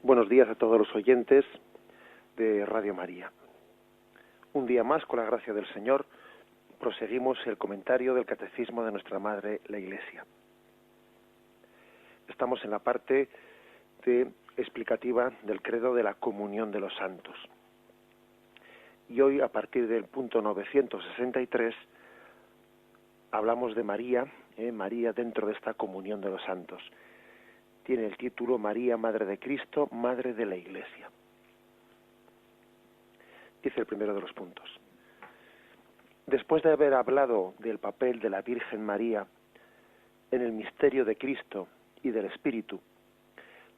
Buenos días a todos los oyentes de Radio María. Un día más, con la gracia del Señor, proseguimos el comentario del Catecismo de nuestra Madre, la Iglesia. Estamos en la parte explicativa del credo de la comunión de los santos. Y hoy, a partir del punto 963, hablamos de María, María dentro de esta comunión de los santos. Tiene el título María, Madre de Cristo, Madre de la Iglesia. Dice el primero de los puntos. Después de haber hablado del papel de la Virgen María en el misterio de Cristo y del Espíritu,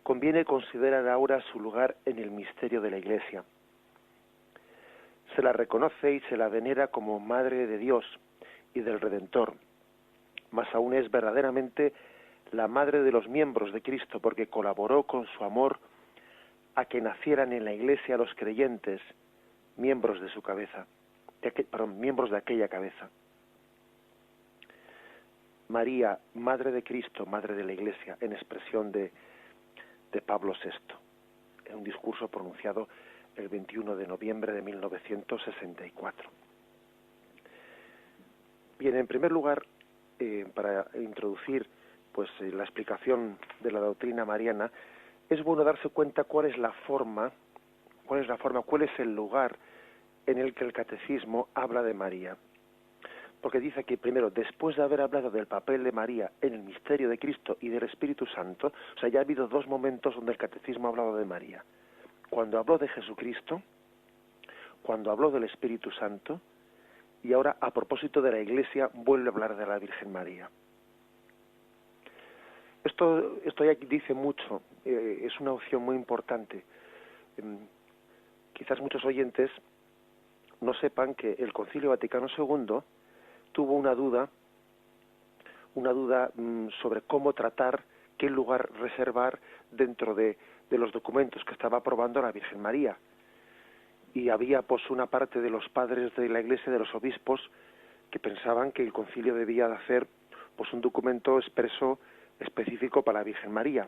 conviene considerar ahora su lugar en el misterio de la Iglesia. Se la reconoce y se la venera como Madre de Dios y del Redentor, mas aún es verdaderamente la madre de los miembros de Cristo, porque colaboró con su amor a que nacieran en la Iglesia los creyentes, miembros de su cabeza, miembros de aquella cabeza. María, Madre de Cristo, Madre de la Iglesia, en expresión de Pablo VI, en un discurso pronunciado el 21 de noviembre de 1964. Bien, en primer lugar, para introducir la explicación de la doctrina mariana, es bueno darse cuenta cuál es el lugar en el que el catecismo habla de María. Porque dice que primero, después de haber hablado del papel de María en el misterio de Cristo y del Espíritu Santo, o sea, ya ha habido dos momentos donde el catecismo ha hablado de María. Cuando habló de Jesucristo, cuando habló del Espíritu Santo, y ahora, a propósito de la Iglesia, vuelve a hablar de la Virgen María. Esto ya dice mucho, es una opción muy importante. Quizás muchos oyentes no sepan que el Concilio Vaticano II tuvo una duda sobre cómo tratar, qué lugar reservar dentro de los documentos que estaba aprobando la Virgen María. Y había una parte de los padres de la Iglesia, de los obispos, que pensaban que el concilio debía de hacer un documento expreso específico para la Virgen María.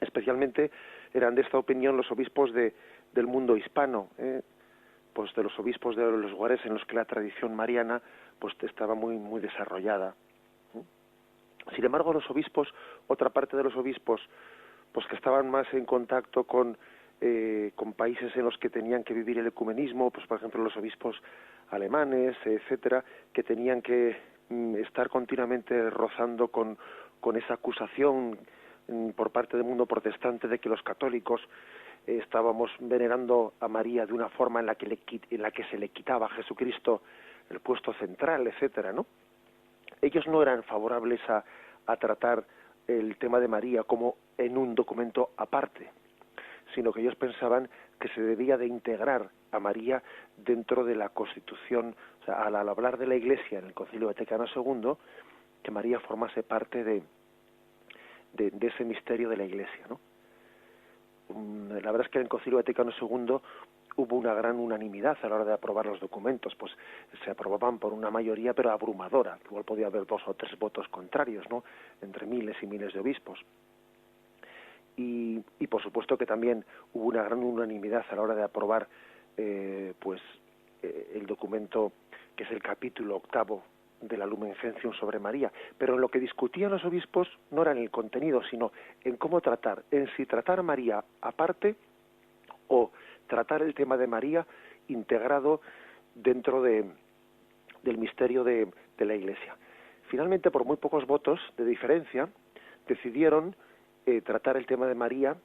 Especialmente eran de esta opinión los obispos del mundo hispano, de los obispos de los lugares en los que la tradición mariana estaba muy desarrollada. Sin embargo, los obispos, otra parte de los obispos, que estaban más en contacto con países en los que tenían que vivir el ecumenismo, por ejemplo los obispos alemanes, etcétera, que tenían que estar continuamente rozando con esa acusación por parte del mundo protestante de que los católicos estábamos venerando a María de una forma en la que se le quitaba a Jesucristo el puesto central, etcétera, ¿no? Ellos no eran favorables a tratar el tema de María como en un documento aparte, sino que ellos pensaban que se debía de integrar a María dentro de la Constitución, o sea, al hablar de la Iglesia en el Concilio Vaticano II, que María formase parte de ese misterio de la Iglesia, ¿no? La verdad es que en el Concilio Vaticano II hubo una gran unanimidad a la hora de aprobar los documentos, se aprobaban por una mayoría pero abrumadora, igual podía haber 2 o 3 votos contrarios, ¿no?, entre miles y miles de obispos. Y por supuesto que también hubo una gran unanimidad a la hora de aprobar el documento que es el capítulo 8 de la Lumen Gentium sobre María, pero en lo que discutían los obispos no era en el contenido, sino en cómo tratar, en si tratar a María aparte o tratar el tema de María integrado dentro del misterio de la Iglesia. Finalmente, por muy pocos votos de diferencia, decidieron tratar el tema de María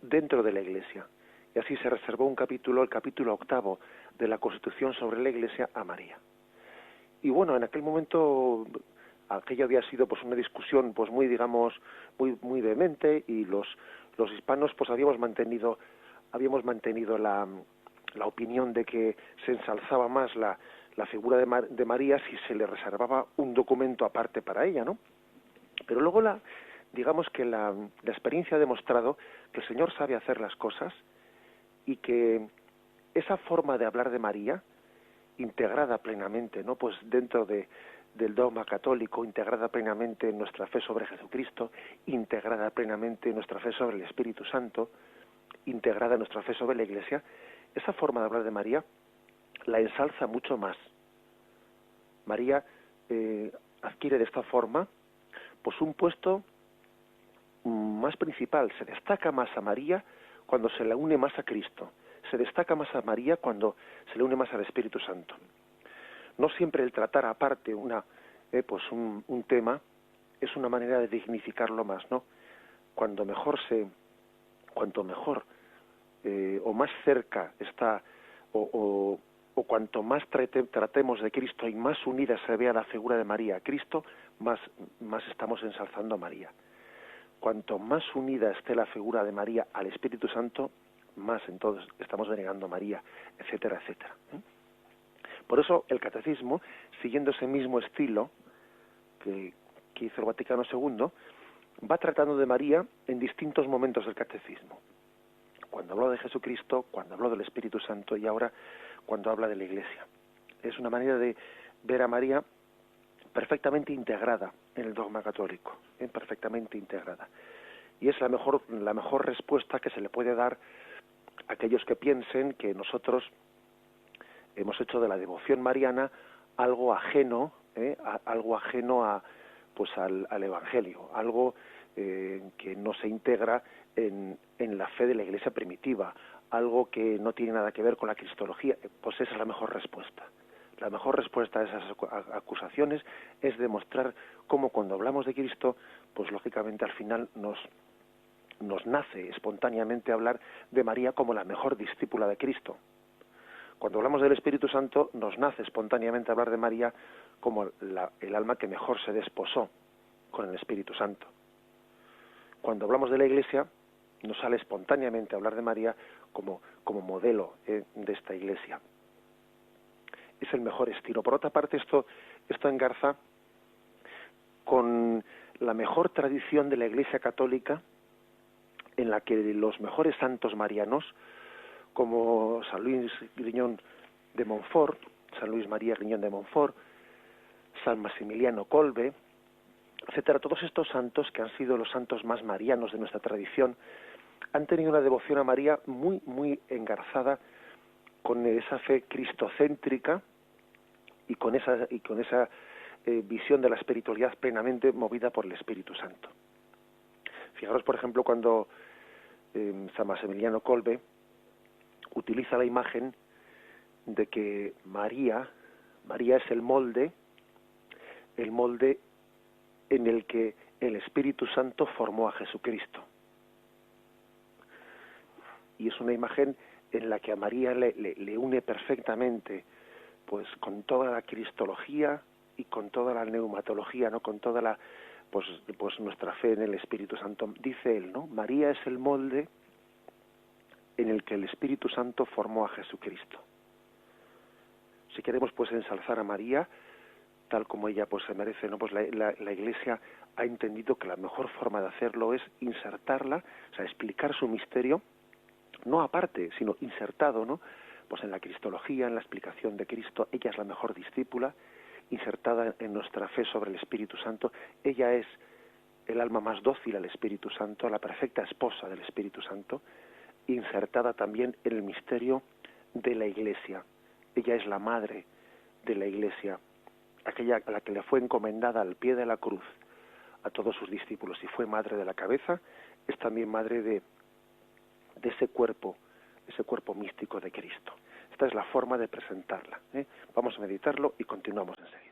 dentro de la Iglesia. Y así se reservó un capítulo, el capítulo 8 de la Constitución sobre la Iglesia, a María. Y bueno, en aquel momento, aquello había sido una discusión muy vehemente, y los hispanos habíamos mantenido la opinión de que se ensalzaba más la figura de María si se le reservaba un documento aparte para ella, ¿no? Pero luego la experiencia ha demostrado que el Señor sabe hacer las cosas y que esa forma de hablar de María, integrada plenamente, ¿no?, dentro del dogma católico, integrada plenamente en nuestra fe sobre Jesucristo, integrada plenamente en nuestra fe sobre el Espíritu Santo, integrada en nuestra fe sobre la Iglesia, esa forma de hablar de María la ensalza mucho más. María adquiere de esta forma pues un puesto más principal, se destaca más a María cuando se le une más a Cristo, se destaca más a María cuando se le une más al Espíritu Santo. No siempre el tratar aparte un tema es una manera de dignificarlo más, ¿no? Cuanto mejor o más cerca está o cuanto más tratemos de Cristo y más unida se vea la figura de María a Cristo, más estamos ensalzando a María. Cuanto más unida esté la figura de María al Espíritu Santo, más entonces estamos denegando a María, etcétera, etcétera. Por eso el catecismo, siguiendo ese mismo estilo que hizo el Vaticano II, va tratando de María en distintos momentos del catecismo. Cuando habló de Jesucristo, cuando habló del Espíritu Santo y ahora cuando habla de la Iglesia. Es una manera de ver a María perfectamente integrada en el dogma católico, perfectamente integrada. Y es la mejor respuesta que se le puede dar a aquellos que piensen que nosotros hemos hecho de la devoción mariana algo ajeno, al Evangelio, algo que no se integra en la fe de la Iglesia primitiva, algo que no tiene nada que ver con la cristología. Pues esa es la mejor respuesta. La mejor respuesta a esas acusaciones es demostrar cómo cuando hablamos de Cristo, pues lógicamente al final nos nace espontáneamente hablar de María como la mejor discípula de Cristo. Cuando hablamos del Espíritu Santo, nos nace espontáneamente hablar de María como el alma que mejor se desposó con el Espíritu Santo. Cuando hablamos de la Iglesia, nos sale espontáneamente hablar de María como modelo de esta Iglesia. Es el mejor estilo. Por otra parte, esto engarza con la mejor tradición de la Iglesia católica, en la que los mejores santos marianos, como San Luis Griñón de Montfort, San Luis María Griñón de Montfort, San Maximiliano Kolbe, etcétera, todos estos santos que han sido los santos más marianos de nuestra tradición, han tenido una devoción a María muy, muy engarzada con esa fe cristocéntrica y con esa visión de la espiritualidad plenamente movida por el Espíritu Santo. Fijaros, por ejemplo, cuando San Maximiliano Kolbe utiliza la imagen de que María es el molde en el que el Espíritu Santo formó a Jesucristo. Y es una imagen en la que a María le une perfectamente, pues con toda la cristología y con toda la neumatología, ¿no? Con toda la pues nuestra fe en el Espíritu Santo. Dice él, ¿no? María es el molde en el que el Espíritu Santo formó a Jesucristo. Si queremos pues ensalzar a María tal como ella pues se merece, ¿no? Pues la Iglesia ha entendido que la mejor forma de hacerlo es insertarla, o sea, explicar su misterio, no aparte, sino insertado, ¿no? Pues en la cristología, en la explicación de Cristo. Ella es la mejor discípula, insertada en nuestra fe sobre el Espíritu Santo. Ella es el alma más dócil al Espíritu Santo, la perfecta esposa del Espíritu Santo, insertada también en el misterio de la Iglesia. Ella es la madre de la Iglesia, aquella a la que le fue encomendada al pie de la cruz a todos sus discípulos, y fue madre de la cabeza, es también madre de ese cuerpo místico de Cristo. Esta es la forma de presentarla. Vamos a meditarlo y continuamos enseguida.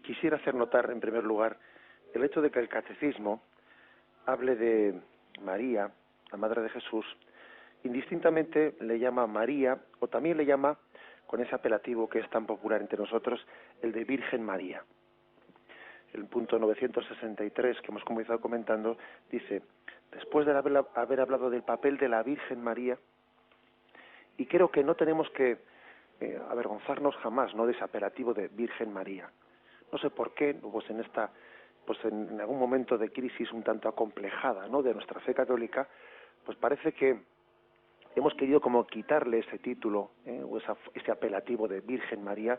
quisiera hacer notar, en primer lugar, el hecho de que el catecismo hable de María, la Madre de Jesús, indistintamente le llama María, o también le llama, con ese apelativo que es tan popular entre nosotros, el de Virgen María. El punto 963 que hemos comenzado comentando dice: después de haber hablado del papel de la Virgen María, y creo que no tenemos que avergonzarnos jamás, ¿no?, de ese apelativo de Virgen María. No sé por qué, pues en algún momento de crisis un tanto acomplejada, ¿no?, de nuestra fe católica, pues parece que hemos querido como quitarle ese título, o ese apelativo de Virgen María,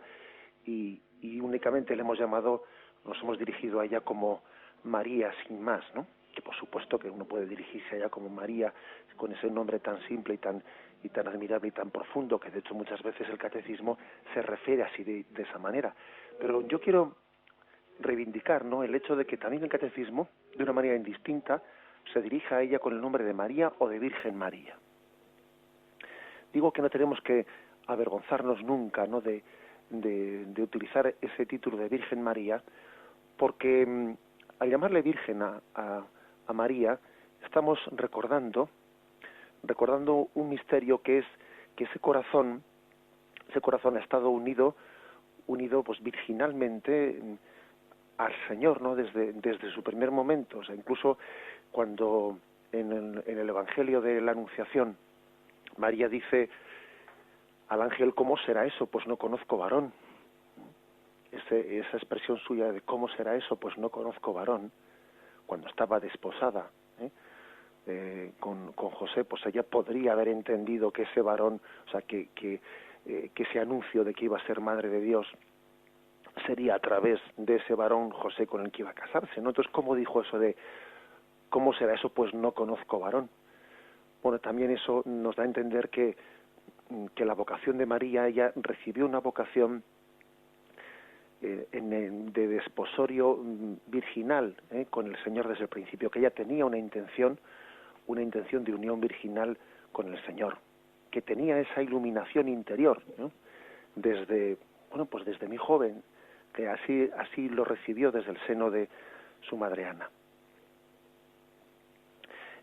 y únicamente le hemos llamado, nos hemos dirigido a ella como María sin más, ¿no? Que por supuesto que uno puede dirigirse a ella como María, con ese nombre tan simple y tan admirable y tan profundo, que de hecho muchas veces el catecismo se refiere así de esa manera. Pero yo quiero reivindicar, ¿no?, el hecho de que también el catecismo, de una manera indistinta, se dirija a ella con el nombre de María o de Virgen María. Digo que no tenemos que avergonzarnos nunca, ¿no?, de utilizar ese título de Virgen María, porque al llamarle Virgen a María, estamos recordando un misterio, que es que ese corazón ha estado unido pues virginalmente al Señor, ¿no?, desde su primer momento. O sea, incluso cuando en el Evangelio de la Anunciación María dice al ángel: ¿cómo será eso? Pues no conozco varón. Esa expresión suya de ¿cómo será eso? Pues no conozco varón, cuando estaba desposada con José, pues ella podría haber entendido que ese varón, o sea, que ese anuncio de que iba a ser madre de Dios sería a través de ese varón José con el que iba a casarse, ¿no? Entonces, ¿cómo dijo eso de ¿cómo será eso? Pues no conozco varón. Bueno, también eso nos da a entender que la vocación de María, ella recibió una vocación de desposorio virginal con el Señor desde el principio, que ella tenía una intención de unión virginal con el Señor, que tenía esa iluminación interior, ¿no?, desde muy joven, que así lo recibió desde el seno de su madre Ana.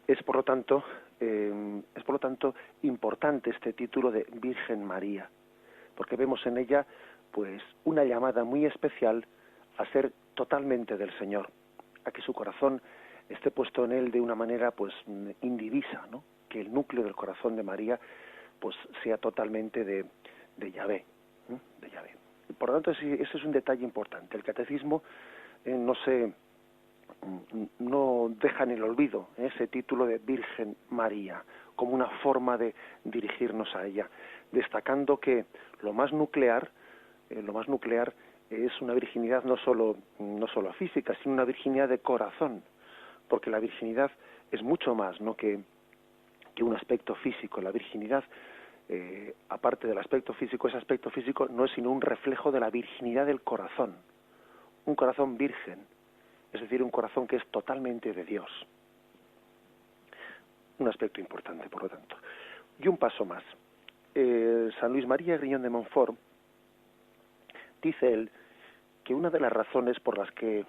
Es por lo tanto importante este título de Virgen María, porque vemos en ella pues una llamada muy especial a ser totalmente del Señor, a que su corazón esté puesto en él de una manera pues indivisa, ¿no?, que el núcleo del corazón de María pues sea totalmente de Yahvé, ¿no?, de Yahvé. Y por lo tanto ese es un detalle importante. El catecismo no deja en el olvido ese título de Virgen María como una forma de dirigirnos a ella, destacando que lo más nuclear es una virginidad no solo física, sino una virginidad de corazón, porque la virginidad es mucho más, ¿no?, que un aspecto físico. La virginidad, aparte del aspecto físico, ese aspecto físico no es sino un reflejo de la virginidad del corazón, un corazón virgen, es decir, un corazón que es totalmente de Dios. Un aspecto importante, por lo tanto. Y un paso más. San Luis María Griñón de Montfort dice él que una de las razones por las que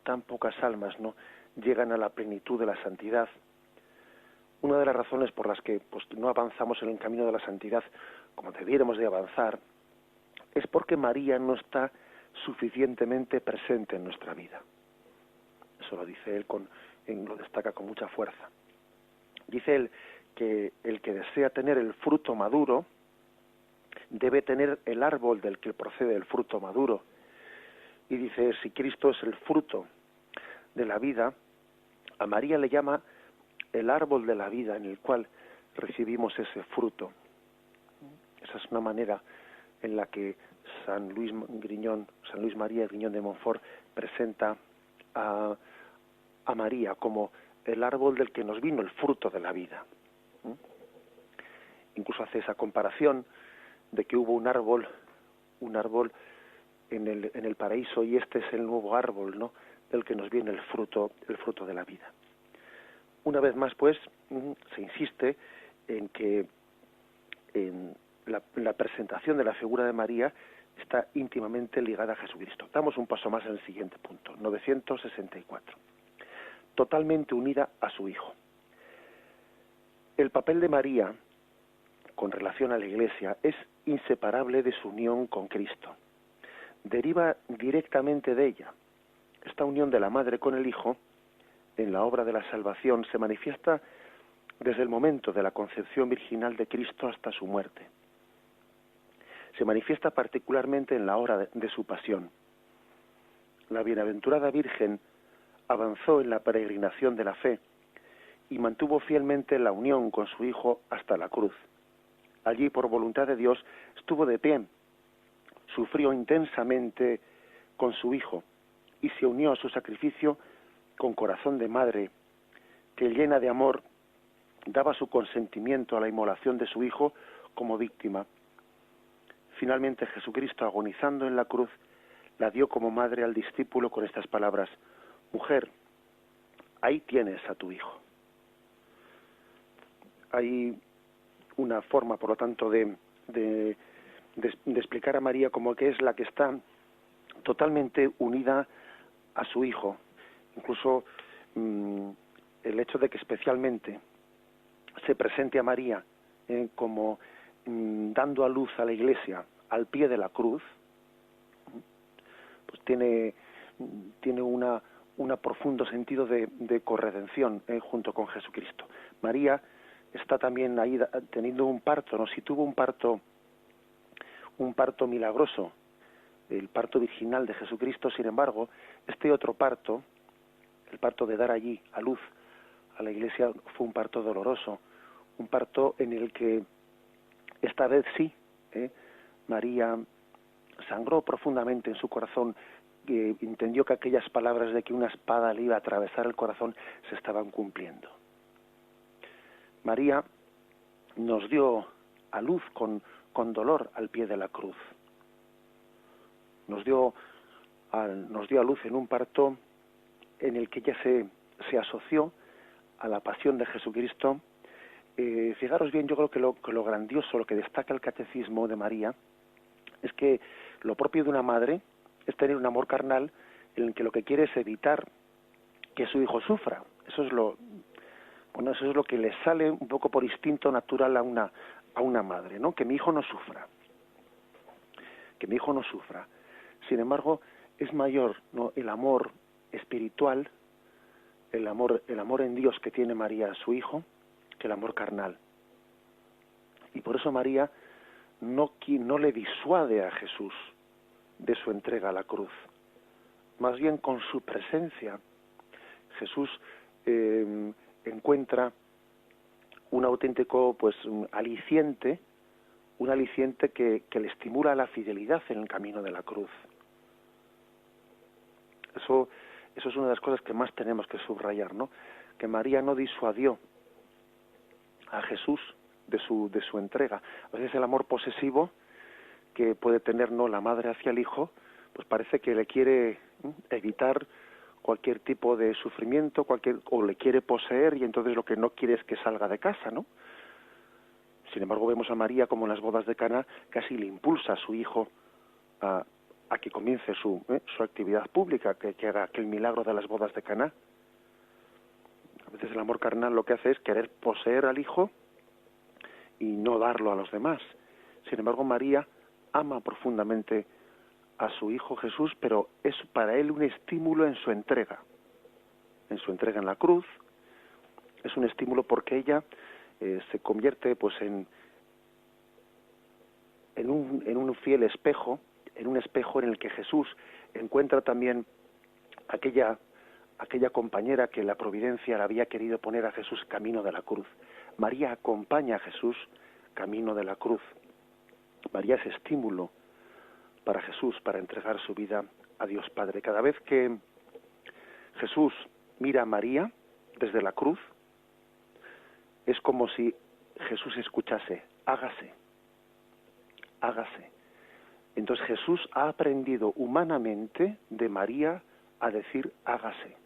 tan pocas almas no llegan a la plenitud de la santidad, una de las razones por las que pues no avanzamos en el camino de la santidad como debiéramos de avanzar, es porque María no está suficientemente presente en nuestra vida. Eso lo dice él, lo destaca con mucha fuerza. Dice él que el que desea tener el fruto maduro debe tener el árbol del que procede el fruto maduro. Y dice, si Cristo es el fruto de la vida, a María le llama el árbol de la vida en el cual recibimos ese fruto. Esa es una manera en la que San Luis María Griñón de Montfort presenta a María como el árbol del que nos vino el fruto de la vida. Incluso hace esa comparación de que hubo un árbol en el paraíso, y este es el nuevo árbol, ¿no?, del que nos viene el fruto de la vida. Una vez más, pues, se insiste en que la presentación de la figura de María está íntimamente ligada a Jesucristo. Damos un paso más en el siguiente punto, 964. Totalmente unida a su Hijo. El papel de María con relación a la Iglesia es inseparable de su unión con Cristo. Deriva directamente de ella. Esta unión de la Madre con el Hijo en la obra de la salvación se manifiesta desde el momento de la concepción virginal de Cristo hasta su muerte. Se manifiesta particularmente en la hora de su pasión. La bienaventurada Virgen avanzó en la peregrinación de la fe y mantuvo fielmente la unión con su Hijo hasta la cruz. Allí, por voluntad de Dios, estuvo de pie, sufrió intensamente con su Hijo y se unió a su sacrificio con corazón de madre, que llena de amor daba su consentimiento a la inmolación de su Hijo como víctima. Finalmente Jesucristo, agonizando en la cruz, la dio como madre al discípulo con estas palabras: mujer, ahí tienes a tu Hijo. Hay una forma, por lo tanto, de explicar a María como que es la que está totalmente unida a su Hijo. Incluso el hecho de que especialmente se presente a María como dando a luz a la Iglesia al pie de la cruz, pues tiene un profundo sentido de corredención junto con Jesucristo. María está también ahí teniendo un parto, ¿no? Si tuvo un parto milagroso, el parto virginal de Jesucristo, sin embargo, este otro parto, el parto de dar allí a luz a la Iglesia, fue un parto doloroso, un parto en el que esta vez sí, María sangró profundamente en su corazón, entendió que aquellas palabras de que una espada le iba a atravesar el corazón se estaban cumpliendo. María nos dio a luz con dolor al pie de la cruz. Nos dio a luz en un parto en el que ella se asoció a la pasión de Jesucristo. Fijaros bien, yo creo que lo grandioso, lo que destaca el catecismo de María, es que lo propio de una madre es tener un amor carnal en el que lo que quiere es evitar que su hijo sufra. Eso es lo que le sale un poco por instinto natural a una madre, ¿no? Que mi hijo no sufra. Que mi hijo no sufra. Sin embargo, es mayor, ¿no?, el amor espiritual, el amor en Dios que tiene María a su hijo, que el amor carnal. Y por eso María no le disuade a Jesús de su entrega a la cruz. Más bien con su presencia, Jesús encuentra un auténtico aliciente, un aliciente que le estimula la fidelidad en el camino de la cruz. Eso es una de las cosas que más tenemos que subrayar, ¿no? Que María no disuadió a Jesús de su entrega. A veces el amor posesivo que puede tener, ¿no?, la madre hacia el hijo, pues parece que le quiere evitar cualquier tipo de sufrimiento, o le quiere poseer, y entonces lo que no quiere es que salga de casa, ¿no? Sin embargo, vemos a María como en las bodas de Caná casi le impulsa a su hijo a que comience su actividad pública, que haga aquel milagro de las bodas de Caná. A veces el amor carnal lo que hace es querer poseer al hijo y no darlo a los demás. Sin embargo, María ama profundamente a su hijo Jesús, pero es para él un estímulo en su entrega en la cruz. Es un estímulo porque ella se convierte en un fiel espejo, en un espejo en el que Jesús encuentra también aquella compañera que la providencia le había querido poner a Jesús camino de la cruz. María acompaña a Jesús camino de la cruz. María es estímulo para Jesús para entregar su vida a Dios Padre. Cada vez que Jesús mira a María desde la cruz, es como si Jesús escuchase: hágase, hágase. Entonces Jesús ha aprendido humanamente de María a decir hágase.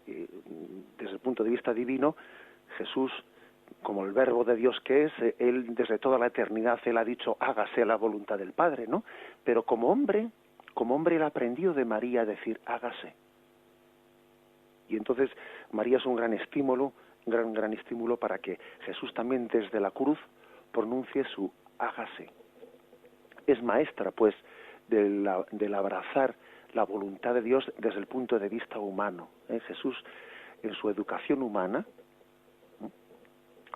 Desde el punto de vista divino, Jesús como el verbo de Dios que es, él desde toda la eternidad él ha dicho hágase la voluntad del Padre, ¿no? Pero como hombre él aprendió de María a decir hágase. Y entonces María es un gran estímulo, gran estímulo para que Jesús también desde la cruz pronuncie su hágase. Es maestra, pues, del abrazar la voluntad de Dios desde el punto de vista humano. Jesús, en su educación humana,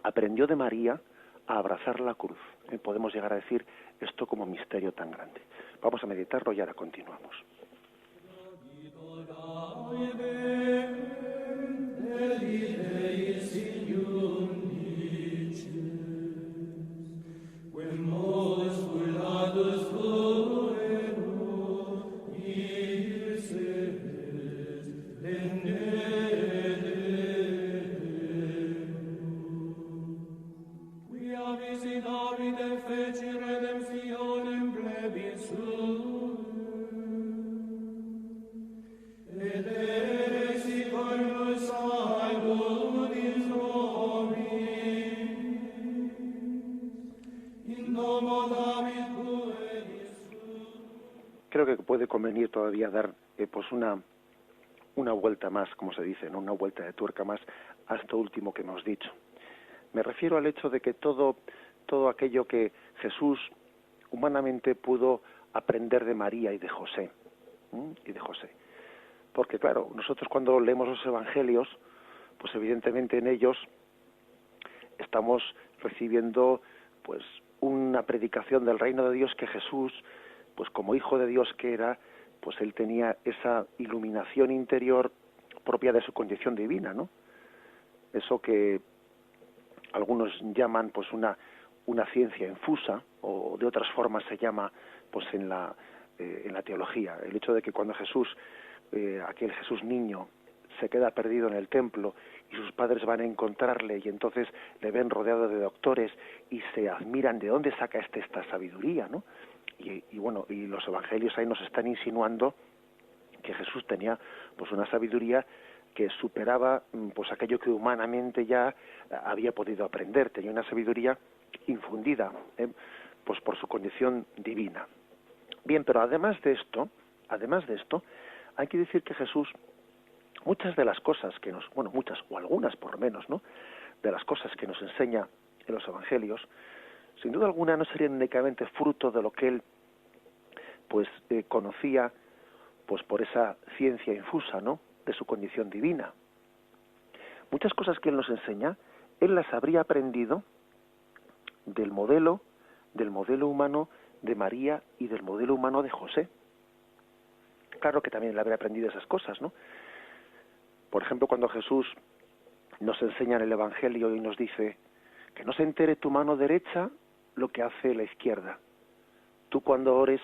aprendió de María a abrazar la cruz. Podemos llegar a decir esto como misterio tan grande. Vamos a meditarlo y ahora continuamos. Creo que puede convenir todavía dar pues una vuelta más, como se dice, ¿no? Una vuelta de tuerca más a esto último que hemos dicho. Me refiero al hecho de que todo aquello que Jesús humanamente pudo aprender de María y de José, porque claro, nosotros cuando leemos los evangelios, pues evidentemente en ellos estamos recibiendo pues una predicación del reino de Dios que Jesús, pues como hijo de Dios que era, pues él tenía esa iluminación interior propia de su condición divina, ¿no? Eso que algunos llaman pues una ciencia infusa, o de otras formas se llama pues en la teología, el hecho de que cuando Jesús, aquel Jesús niño, se queda perdido en el templo y sus padres van a encontrarle y entonces le ven rodeado de doctores y se admiran de dónde saca esta sabiduría, ¿no? Y bueno, y los evangelios ahí nos están insinuando que Jesús tenía pues una sabiduría que superaba pues aquello que humanamente ya había podido aprender. Tenía una sabiduría infundida pues por su condición divina. Bien, pero además de esto, hay que decir que Jesús, muchas de las cosas que muchas o algunas por lo menos, ¿no?, de las cosas que nos enseña en los evangelios, sin duda alguna no serían únicamente fruto de lo que él pues conocía pues por esa ciencia infusa, ¿no?, de su condición divina. Muchas cosas que él nos enseña, él las habría aprendido del modelo humano de María y del modelo humano de José. Claro que también él habría aprendido esas cosas, ¿no? Por ejemplo, cuando Jesús nos enseña en el Evangelio y nos dice que no se entere tu mano derecha lo que hace la izquierda. Tú cuando ores,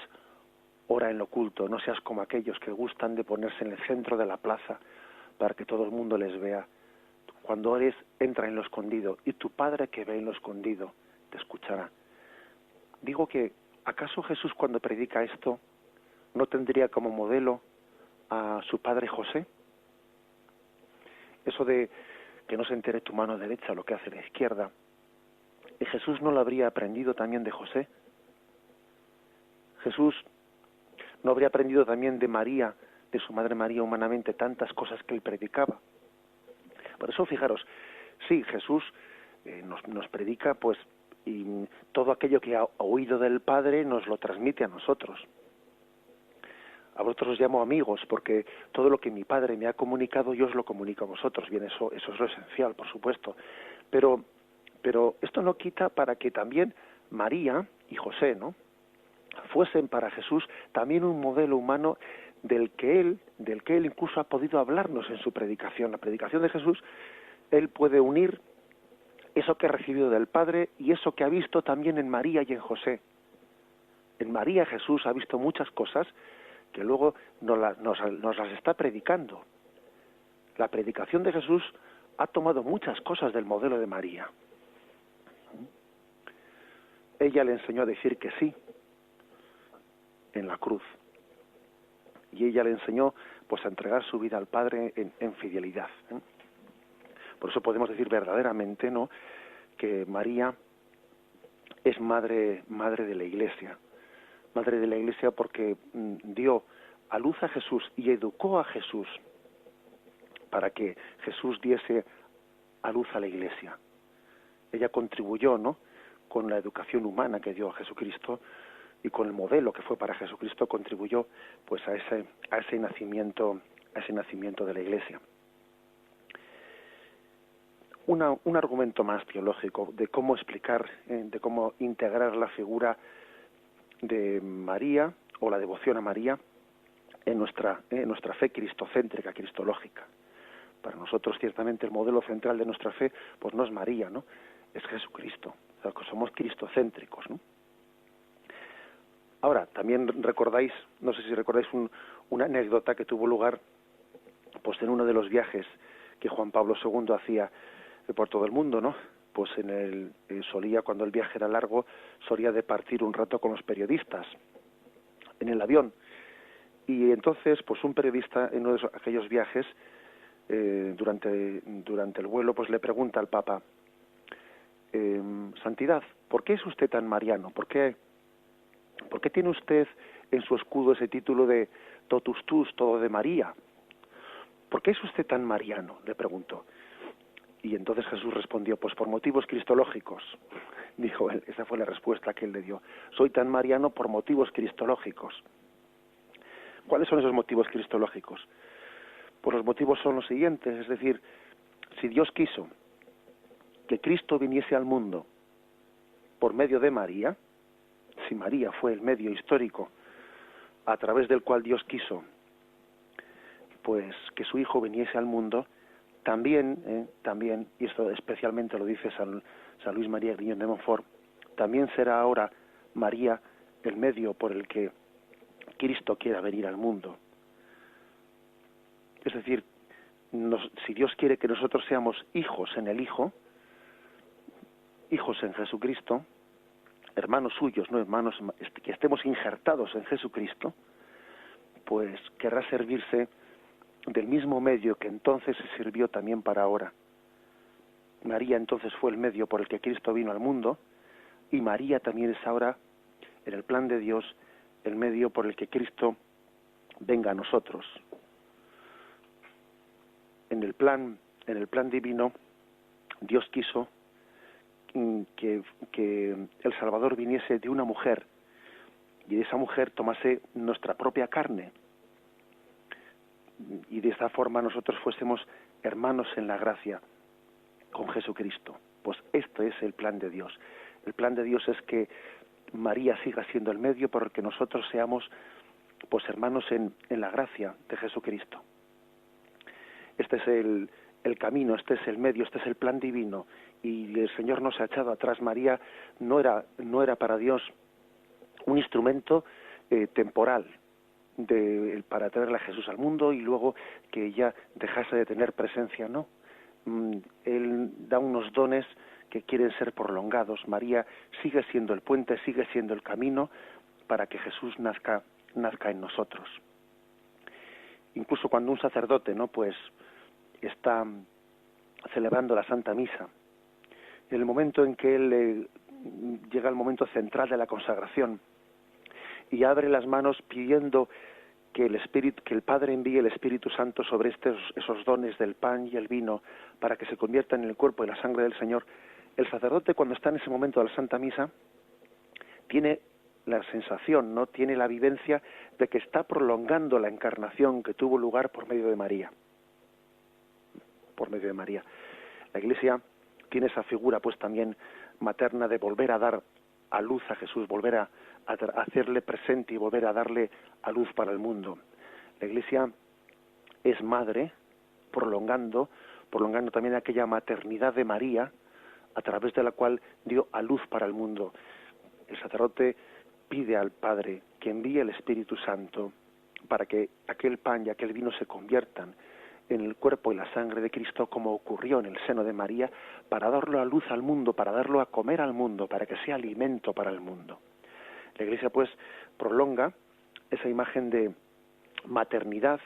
ora en lo oculto, no seas como aquellos que gustan de ponerse en el centro de la plaza para que todo el mundo les vea. Cuando ores, entra en lo escondido y tu Padre que ve en lo escondido te escuchará. Digo que, ¿acaso Jesús cuando predica esto no tendría como modelo a su padre José? Eso de que no se entere tu mano derecha lo que hace la izquierda, ¿y Jesús no lo habría aprendido también de José? Jesús no habría aprendido también de María, de su madre María humanamente, tantas cosas que él predicaba. Por eso, fijaros, sí, Jesús nos predica, pues, y todo aquello que ha oído del Padre nos lo transmite a nosotros. A vosotros os llamo amigos, porque todo lo que mi Padre me ha comunicado, yo os lo comunico a vosotros. Bien, eso es lo esencial, por supuesto. Pero esto no quita para que también María y José, ¿no?, fuesen para Jesús también un modelo humano del que él incluso ha podido hablarnos en su predicación. La predicación de Jesús, él puede unir eso que ha recibido del Padre y eso que ha visto también en María y en José. En María Jesús ha visto muchas cosas que luego nos las está predicando. La predicación de Jesús ha tomado muchas cosas del modelo de María. Ella le enseñó a decir que sí en la cruz. Y ella le enseñó pues a entregar su vida al Padre en fidelidad. Por eso podemos decir verdaderamente, ¿no?, que María es madre de la Iglesia. Madre de la Iglesia porque dio a luz a Jesús y educó a Jesús para que Jesús diese a luz a la Iglesia. Ella contribuyó, ¿no?, con la educación humana que dio a Jesucristo y con el modelo que fue para Jesucristo, contribuyó pues a ese nacimiento de la Iglesia. Un argumento más teológico de cómo explicar, de cómo integrar la figura de María o la devoción a María en nuestra fe cristocéntrica, cristológica. Para nosotros, ciertamente, el modelo central de nuestra fe pues no es María, ¿no?, es Jesucristo. O sea, que somos cristocéntricos, ¿no? Ahora, también recordáis, no sé si recordáis una anécdota que tuvo lugar pues en uno de los viajes que Juan Pablo II hacía por todo el mundo, ¿no? Pues solía, cuando el viaje era largo, solía de partir un rato con los periodistas en el avión. Y entonces, pues un periodista en uno de aquellos viajes, durante el vuelo, pues le pregunta al Papa: Santidad, ¿por qué es usted tan mariano? ¿Por qué tiene usted en su escudo ese título de totus tus, todo de María? ¿Por qué es usted tan mariano?, le preguntó. Y entonces Jesús respondió: pues por motivos cristológicos. Dijo él, esa fue la respuesta que él le dio. Soy tan mariano por motivos cristológicos. ¿Cuáles son esos motivos cristológicos? Pues los motivos son los siguientes, es decir, si Dios quiso que Cristo viniese al mundo por medio de María, si María fue el medio histórico a través del cual Dios quiso pues que su Hijo viniese al mundo, también, y esto especialmente lo dice San Luis María Griñón de Montfort, también será ahora María el medio por el que Cristo quiera venir al mundo. Es decir, si Dios quiere que nosotros seamos hijos en el Hijo, hijos en Jesucristo, hermanos suyos, no hermanos, que estemos injertados en Jesucristo, pues querrá servirse del mismo medio que entonces se sirvió también para ahora. María entonces fue el medio por el que Cristo vino al mundo, y María también es ahora, en el plan de Dios, el medio por el que Cristo venga a nosotros. En el plan divino, Dios quiso que el Salvador viniese de una mujer, y de esa mujer tomase nuestra propia carne, y de esta forma nosotros fuésemos hermanos en la gracia con Jesucristo. Pues este es el plan de Dios. El plan de Dios es que María siga siendo el medio por el que nosotros seamos pues hermanos en la gracia de Jesucristo. Este es el camino, este es el medio, este es el plan divino, y el Señor no se ha echado atrás. María no era para Dios un instrumento temporal para traerle a Jesús al mundo y luego que ella dejase de tener presencia, no. Él da unos dones que quieren ser prolongados. María sigue siendo el puente, sigue siendo el camino para que Jesús nazca en nosotros. Incluso cuando un sacerdote, ¿no?, pues está celebrando la Santa Misa, en el momento en que él llega al momento central de la consagración y abre las manos pidiendo que el Padre envíe el Espíritu Santo sobre esos dones del pan y el vino para que se conviertan en el cuerpo y la sangre del Señor, el sacerdote, cuando está en ese momento de la Santa Misa, tiene la sensación, no tiene la vivencia de que está prolongando la encarnación que tuvo lugar por medio de María. Por medio de María. La Iglesia tiene esa figura pues también materna de volver a dar a luz a Jesús, volver a hacerle presente y volver a darle a luz para el mundo. La Iglesia es madre, prolongando también aquella maternidad de María, a través de la cual dio a luz para el mundo. El sacerdote pide al Padre que envíe el Espíritu Santo para que aquel pan y aquel vino se conviertan en el cuerpo y la sangre de Cristo, como ocurrió en el seno de María, para darlo a luz al mundo, para darlo a comer al mundo, para que sea alimento para el mundo. La Iglesia pues prolonga esa imagen de maternidad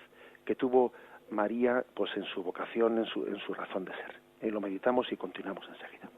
que tuvo María pues en su vocación, en su razón de ser. Lo meditamos y continuamos enseguida.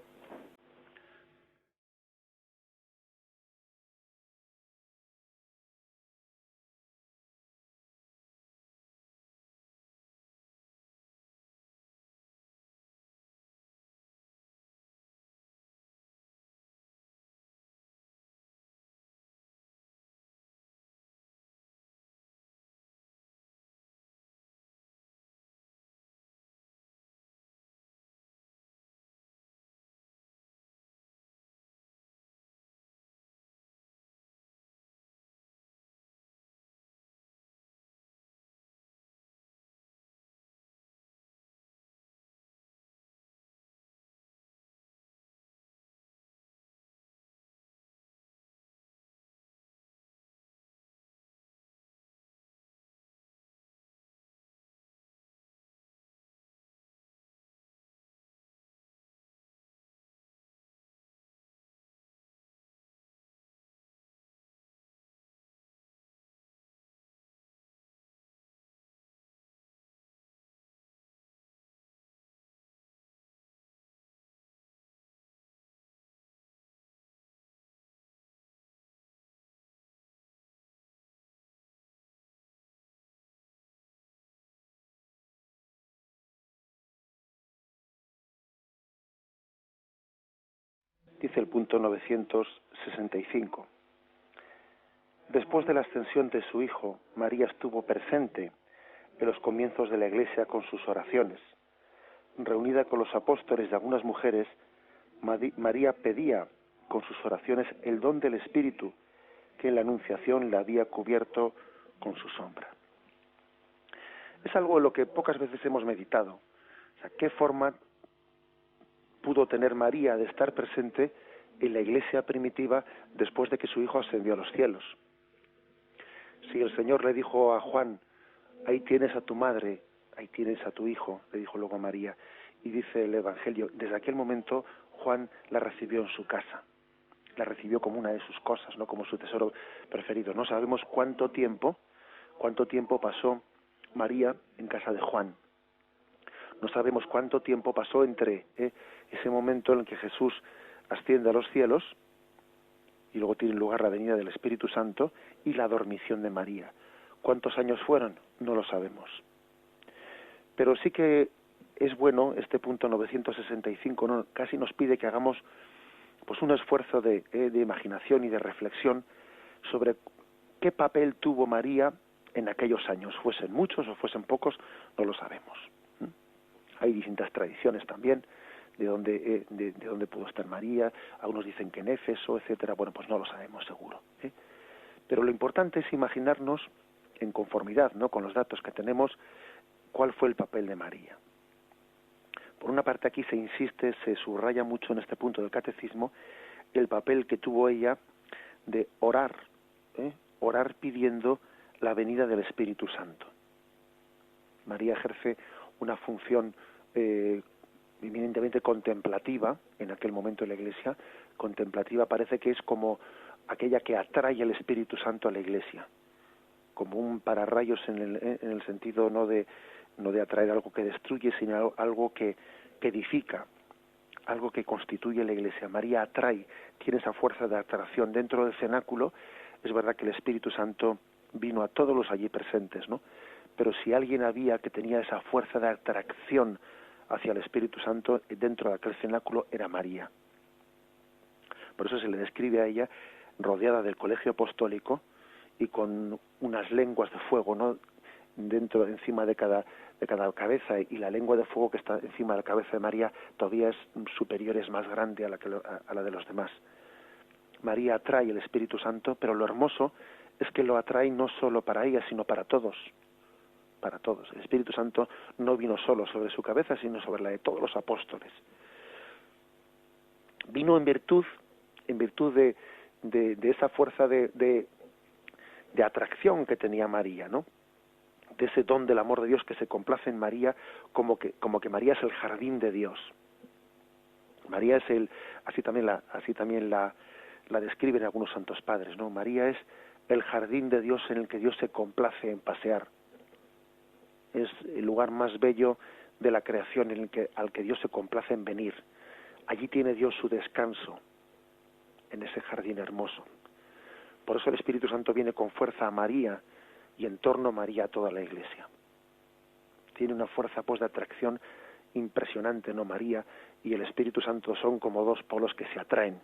Dice el punto 965. Después de la ascensión de su Hijo, María estuvo presente en los comienzos de la Iglesia con sus oraciones. Reunida con los apóstoles y algunas mujeres, María pedía con sus oraciones el don del Espíritu que en la Anunciación le había cubierto con su sombra. Es algo en lo que pocas veces hemos meditado. O sea, ¿qué forma pudo tener María de estar presente en la Iglesia primitiva después de que su Hijo ascendió a los cielos? Si el Señor le dijo a Juan, ahí tienes a tu madre, ahí tienes a tu hijo, le dijo luego a María, y dice el Evangelio, desde aquel momento Juan la recibió en su casa, la recibió como una de sus cosas, no como su tesoro preferido. No sabemos cuánto tiempo pasó María en casa de Juan. No sabemos cuánto tiempo pasó entre ese momento en el que Jesús asciende a los cielos y luego tiene lugar la venida del Espíritu Santo y la dormición de María. ¿Cuántos años fueron? No lo sabemos. Pero sí que es bueno, este punto 965, ¿no? Casi nos pide que hagamos pues un esfuerzo de imaginación y de reflexión sobre qué papel tuvo María en aquellos años. Fuesen muchos o fuesen pocos, no lo sabemos. Hay distintas tradiciones también de dónde pudo estar María. Algunos dicen que en Éfeso, etcétera. Bueno, pues no lo sabemos seguro. Pero lo importante es imaginarnos en conformidad, ¿no?, con los datos que tenemos, cuál fue el papel de María. Por una parte, aquí se insiste, se subraya mucho en este punto del catecismo el papel que tuvo ella de orar, orar pidiendo la venida del Espíritu Santo. María ejerce una función eminentemente contemplativa en aquel momento en la Iglesia. Contemplativa parece que es como aquella que atrae el Espíritu Santo a la Iglesia, como un pararrayos en el sentido no de atraer algo que destruye, sino algo que edifica, algo que constituye la Iglesia. María atrae, tiene esa fuerza de atracción. Dentro del cenáculo es verdad que el Espíritu Santo vino a todos los allí presentes, ¿no? Pero si alguien había que tenía esa fuerza de atracción hacia el Espíritu Santo dentro de aquel cenáculo, era María. Por eso se le describe a ella rodeada del colegio apostólico y con unas lenguas de fuego, ¿no?, encima de cada cabeza, y la lengua de fuego que está encima de la cabeza de María todavía es superior, es más grande a la de los demás. María atrae el Espíritu Santo, pero lo hermoso es que lo atrae no solo para ella, sino para todos. Para todos. El Espíritu Santo no vino solo sobre su cabeza, sino sobre la de todos los apóstoles. Vino en virtud de esa fuerza de atracción que tenía María, ¿no?, de ese don del amor de Dios que se complace en María, como que María es el jardín de Dios. María es así también la describen algunos santos padres, ¿no? María es el jardín de Dios en el que Dios se complace en pasear. Es el lugar más bello de la creación al que Dios se complace en venir. Allí tiene Dios su descanso, en ese jardín hermoso. Por eso el Espíritu Santo viene con fuerza a María y en torno a María a toda la Iglesia. Tiene una fuerza pues de atracción impresionante, ¿no? María y el Espíritu Santo son como dos polos que se atraen.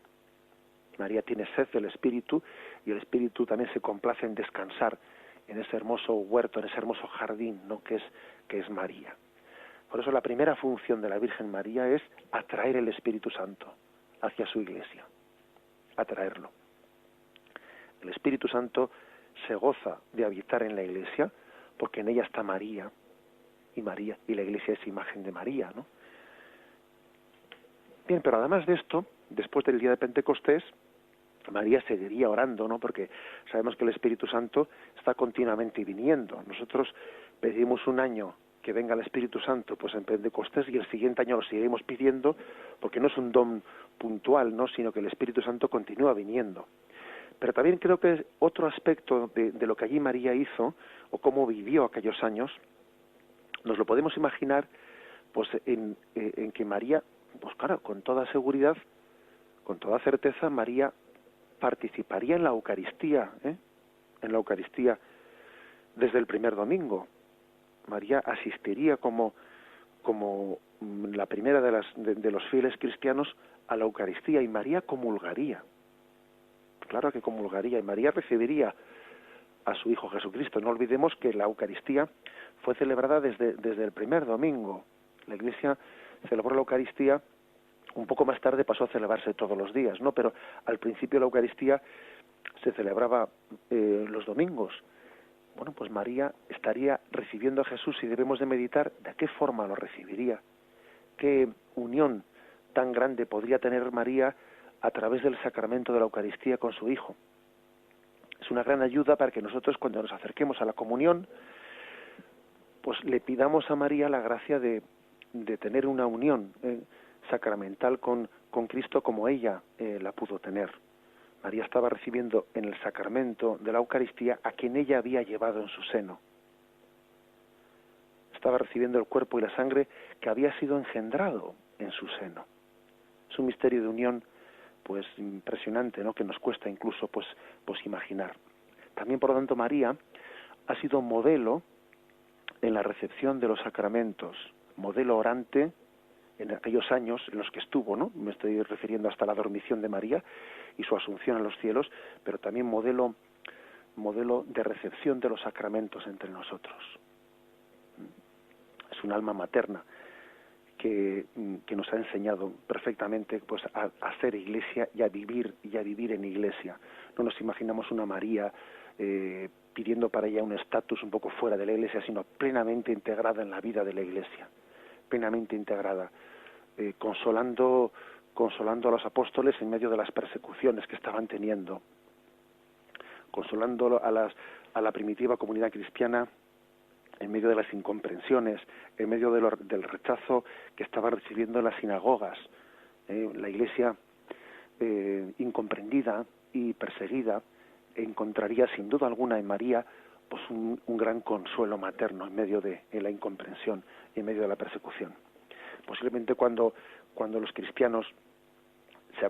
María tiene sed del Espíritu y el Espíritu también se complace en descansar en ese hermoso huerto, en ese hermoso jardín, ¿no?, que es María. Por eso la primera función de la Virgen María es atraer el Espíritu Santo hacia su Iglesia, atraerlo. El Espíritu Santo se goza de habitar en la Iglesia porque en ella está María y la Iglesia es imagen de María, ¿no? Bien, pero además de esto, después del día de Pentecostés, María seguiría orando, ¿no?, porque sabemos que el Espíritu Santo está continuamente viniendo. Nosotros pedimos un año que venga el Espíritu Santo pues en Pentecostés y el siguiente año lo seguiremos pidiendo, porque no es un don puntual, ¿no?, sino que el Espíritu Santo continúa viniendo. Pero también creo que es otro aspecto de lo que allí María hizo, o cómo vivió aquellos años, nos lo podemos imaginar pues en que María, pues claro, con toda seguridad, con toda certeza, María participaría en la Eucaristía, en la Eucaristía desde el primer domingo. María asistiría como la primera de los fieles cristianos a la Eucaristía, y María comulgaría. Claro que comulgaría, y María recibiría a su Hijo Jesucristo. No olvidemos que la Eucaristía fue celebrada desde el primer domingo. La Iglesia celebró la Eucaristía, un poco más tarde pasó a celebrarse todos los días, ¿no? Pero al principio la Eucaristía se celebraba los domingos. Bueno, pues María estaría recibiendo a Jesús, y debemos de meditar de qué forma lo recibiría, qué unión tan grande podría tener María a través del sacramento de la Eucaristía con su Hijo. Es una gran ayuda para que nosotros, cuando nos acerquemos a la comunión, pues le pidamos a María la gracia de tener una unión sacramental con Cristo como ella la pudo tener. María estaba recibiendo en el sacramento de la Eucaristía a quien ella había llevado en su seno. Estaba recibiendo el cuerpo y la sangre que había sido engendrado en su seno. Es un misterio de unión pues impresionante, ¿no? Que nos cuesta incluso pues imaginar. También, por lo tanto, María ha sido modelo en la recepción de los sacramentos, modelo orante en aquellos años en los que estuvo, ¿no? Me estoy refiriendo hasta la dormición de María y su asunción a los cielos, pero también modelo de recepción de los sacramentos entre nosotros. Es un alma materna que nos ha enseñado perfectamente pues a ser iglesia y a vivir en iglesia. No nos imaginamos una María pidiendo para ella un estatus un poco fuera de la iglesia, sino plenamente integrada en la vida de la iglesia, plenamente integrada, consolando a los apóstoles en medio de las persecuciones que estaban teniendo, consolando a la primitiva comunidad cristiana en medio de las incomprensiones, en medio del rechazo que estaban recibiendo en las sinagogas. La iglesia incomprendida y perseguida encontraría sin duda alguna en María pues un gran consuelo materno en medio de la incomprensión y en medio de la persecución. Posiblemente cuando los cristianos se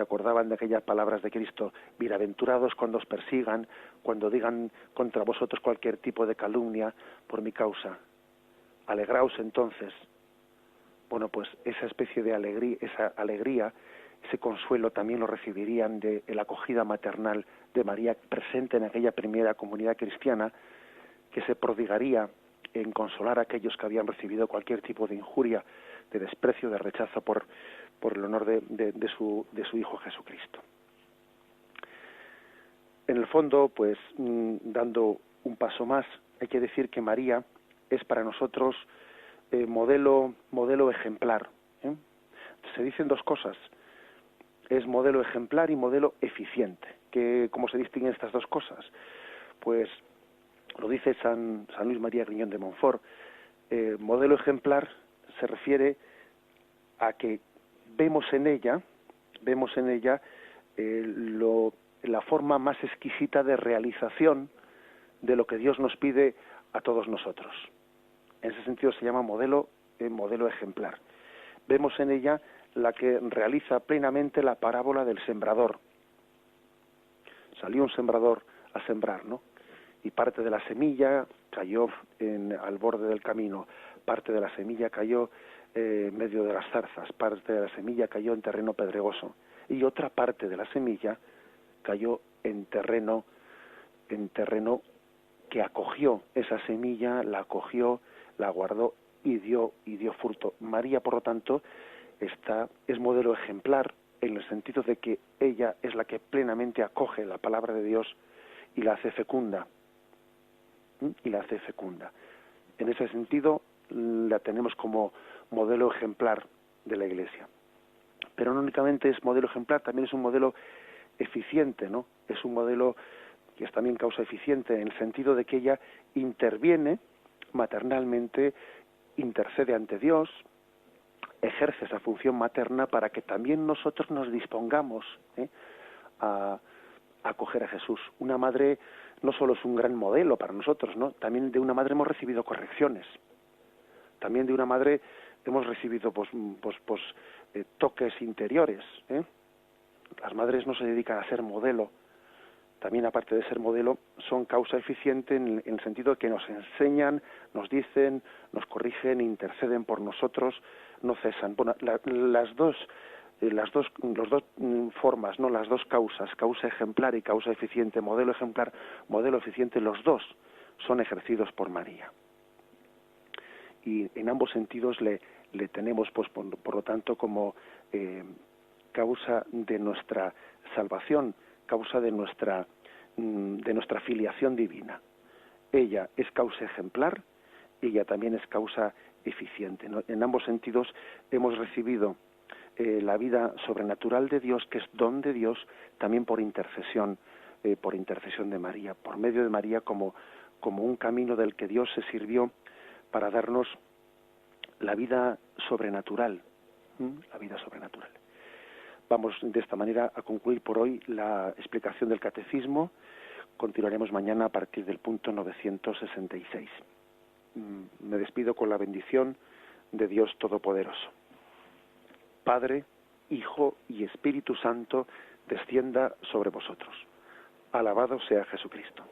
acordaban de aquellas palabras de Cristo: bienaventurados cuando os persigan, cuando digan contra vosotros cualquier tipo de calumnia por mi causa, alegraos entonces. Bueno, pues esa especie de alegría, ese consuelo también lo recibirían de la acogida maternal de María, presente en aquella primera comunidad cristiana, que se prodigaría en consolar a aquellos que habían recibido cualquier tipo de injuria, de desprecio, de rechazo por el honor de su Hijo Jesucristo. En el fondo, pues dando un paso más, hay que decir que María es para nosotros modelo ejemplar. Se dicen dos cosas: es modelo ejemplar y modelo eficiente. ¿Cómo se distinguen estas dos cosas? Pues lo dice San Luis María Griñón de Montfort. Modelo ejemplar se refiere a que vemos en ella la forma más exquisita de realización de lo que Dios nos pide a todos nosotros. En ese sentido se llama modelo ejemplar. Vemos en ella la que realiza plenamente la parábola del sembrador. Salió un sembrador a sembrar, ¿no? Y parte de la semilla cayó al borde del camino, parte de la semilla cayó en medio de las zarzas, parte de la semilla cayó en terreno pedregoso, y otra parte de la semilla cayó en terreno que acogió esa semilla, la acogió, la guardó y dio fruto. María, por lo tanto, es modelo ejemplar en el sentido de que ella es la que plenamente acoge la palabra de Dios y la hace fecunda. En ese sentido la tenemos como modelo ejemplar de la Iglesia. Pero no únicamente es modelo ejemplar, también es un modelo eficiente, ¿no? Es un modelo que es también causa eficiente en el sentido de que ella interviene maternalmente, intercede ante Dios, ejerce esa función materna para que también nosotros nos dispongamos a acoger a Jesús. Una madre no solo es un gran modelo para nosotros, ¿no? También de una madre hemos recibido correcciones. También de una madre hemos recibido toques interiores. Las madres no se dedican a ser modelo también aparte de ser modelo, son causa eficiente en el sentido de que nos enseñan, nos dicen, nos corrigen, interceden por nosotros, no cesan. Bueno, las dos formas, no, las dos causas, causa ejemplar y causa eficiente, modelo ejemplar, modelo eficiente, los dos son ejercidos por María. Y en ambos sentidos le tenemos, pues, por lo tanto, como causa de nuestra salvación, causa de nuestra filiación divina. Ella es causa ejemplar, ella también es causa eficiente, ¿no? En ambos sentidos hemos recibido la vida sobrenatural de Dios, que es don de Dios, también por intercesión de María, por medio de María como un camino del que Dios se sirvió para darnos la vida sobrenatural, la vida sobrenatural. Vamos de esta manera a concluir por hoy la explicación del catecismo. Continuaremos mañana a partir del punto 966. Me despido con la bendición de Dios Todopoderoso. Padre, Hijo y Espíritu Santo, descienda sobre vosotros. Alabado sea Jesucristo.